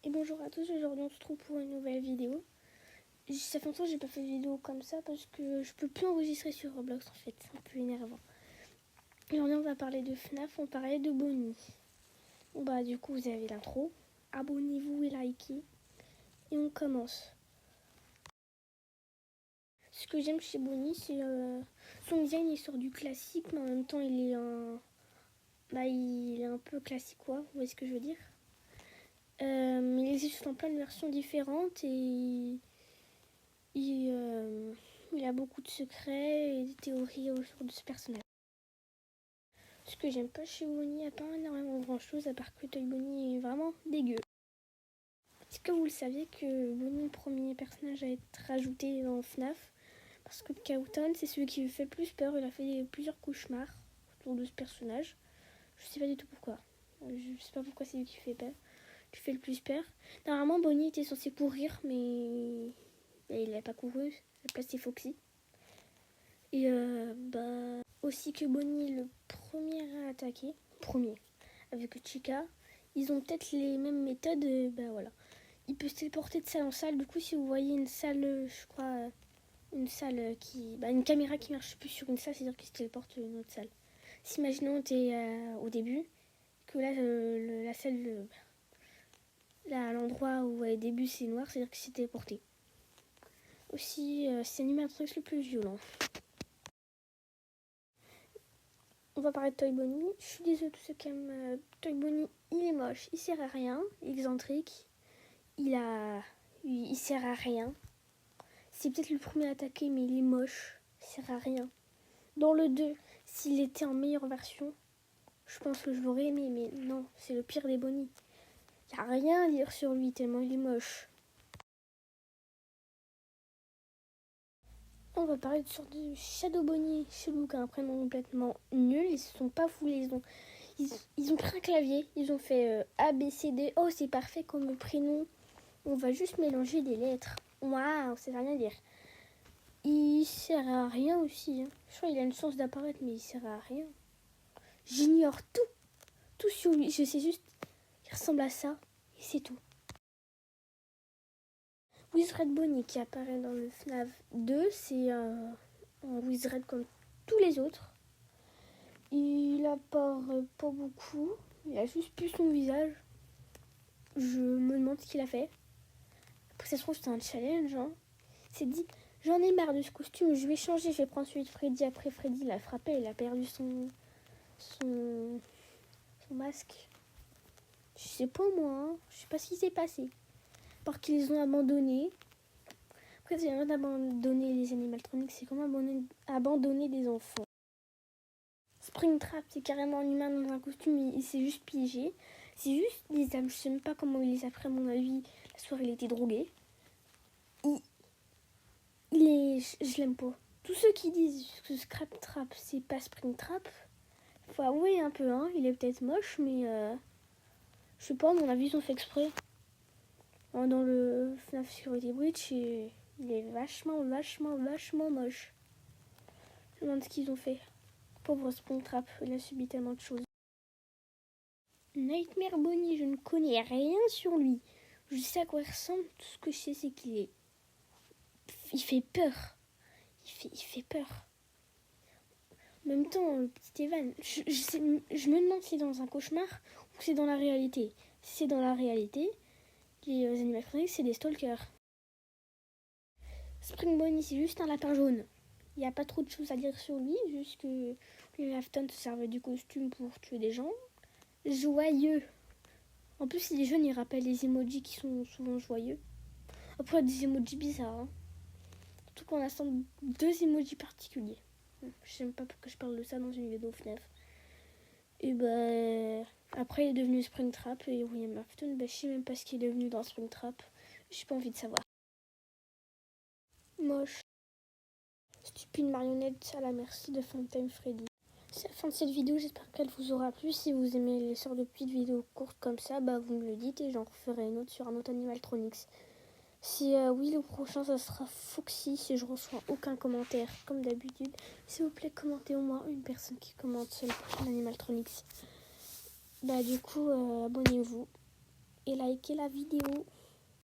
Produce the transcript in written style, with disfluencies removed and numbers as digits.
Et bonjour à tous, aujourd'hui on se retrouve pour une nouvelle vidéo. Ça fait longtemps que j'ai pas fait de vidéo comme ça parce que je peux plus enregistrer sur Roblox en fait, c'est un peu énervant. Et aujourd'hui on va parler de FNAF, on parlait de Bonnie. Bon bah du coup vous avez l'intro, abonnez-vous et likez. Et on commence. Ce que j'aime chez Bonnie c'est son design, il sort du classique mais en même temps il est un peu classique quoi, vous voyez ce que je veux dire. Il existe en plein de versions différentes et il a beaucoup de secrets et des théories autour de ce personnage. Ce que j'aime pas chez Bonnie, il n'y a pas énormément grand chose à part que Toy Bonnie est vraiment dégueu. Est-ce que vous le saviez que Bonnie est le premier personnage à être rajouté dans FNAF? Parce que Cowtown, c'est celui qui lui fait plus peur. Il a fait plusieurs cauchemars autour de ce personnage. Je sais pas du tout pourquoi. Je sais pas pourquoi c'est lui qui fait peur. Qui fait le plus peur. Normalement, Bonnie était censé courir, mais il n'a pas couru. À la place, c'est Foxy. Et aussi que Bonnie est le premier à attaquer. Premier. Avec Chica. Ils ont peut-être les mêmes méthodes. Voilà. Il peut se téléporter de salle en salle. Du coup, si vous voyez une salle, je crois, une caméra qui marche plus sur une salle, c'est-à-dire qu'il se téléporte à une autre salle. Si imaginons tu es au début, que là, la salle, là, à l'endroit où au début c'est noir, c'est-à-dire qu'il s'est téléporté. Aussi, c'est l'animatrix le plus violent. On va parler de Toy Bonnie. Je suis désolée tous ceux qui aiment Toy Bonnie. Il est moche, il sert à rien, excentrique. Il sert à rien. C'est peut-être le premier à attaquer, mais il est moche. Il sert à rien. Dans le 2, s'il était en meilleure version, je pense que je l'aurais aimé, mais non, c'est le pire des Bonnie. Il n'y a rien à dire sur lui, tellement il est moche. On va parler de Shadow Bonnie et Chelou, qui a un prénom complètement nul. Ils se sont pas foulés, ils ont pris un clavier, ils ont fait A, B, C, D. Oh, c'est parfait comme prénom. On va juste mélanger des lettres. Waouh, ça veut rien dire. Il sert à rien aussi. Hein. Je crois qu'il a une chance d'apparaître, mais il sert à rien. J'ignore tout. Tout sur lui. Je sais juste qu'il ressemble à ça. Et c'est tout. Wizard Bonnie qui apparaît dans le FNAF 2, c'est un Wizard comme tous les autres. Il apparaît pas beaucoup. Il a juste plus son visage. Je me demande ce qu'il a fait. Après, ça se trouve, c'est un challenge. Hein. Il s'est dit, j'en ai marre de ce costume, je vais changer, je vais prendre celui de Freddy. Après, Freddy l'a frappé, il a perdu son masque. Je sais pas moi, hein. Je sais pas ce qui s'est passé. Parce qu'ils les ont abandonnés. Après, c'est rien d'abandonner les animatroniques, c'est comme abandonner des enfants. Springtrap, c'est carrément un humain dans un costume, il s'est juste piégé. C'est juste des âmes, je sais même pas comment il les a pris, à mon avis. La soirée, il était drogué. Je l'aime pas. Tous ceux qui disent que Scrap Trap, c'est pas Springtrap, faut avouer un peu, hein. Il est peut-être moche, mais je sais pas, à mon avis, ils ont fait exprès. Dans le FNAF Security Breach, il est vachement moche. Je me demande ce qu'ils ont fait. Pauvre Springtrap, il a subi tellement de choses. Nightmare Bonnie, je ne connais rien sur lui. Je sais à quoi il ressemble, tout ce que je sais, c'est il fait peur. Il fait peur. En même temps, le petit Evan, je me demande si c'est dans un cauchemar ou si c'est dans la réalité. Si c'est dans la réalité, les animatroniques, c'est des stalkers. Spring Bonnie, c'est juste un lapin jaune. Il n'y a pas trop de choses à dire sur lui, juste que les Afton se servent du costume pour tuer des gens. Joyeux. En plus, les jeunes, ils rappellent les emojis qui sont souvent joyeux. Après, des emojis bizarres. Hein. Surtout qu'on a deux emojis particuliers. Je sais même pas pourquoi je parle de ça dans une vidéo FNAF. Et après il est devenu Springtrap et William Afton, je sais même pas ce qu'il est devenu dans Springtrap. J'ai pas envie de savoir. Moche. Stupide marionnette à la merci de Funtime Freddy. C'est la fin de cette vidéo, j'espère qu'elle vous aura plu. Si vous aimez les sortes de petites vidéos courtes comme ça, vous me le dites et j'en referai une autre sur un autre Animatronics. Si oui, le prochain, ça sera Foxy. Si je reçois aucun commentaire, comme d'habitude, s'il vous plaît, commentez au moins une personne qui commente sur le prochain Animatronics. Du coup, abonnez-vous. et likez la vidéo.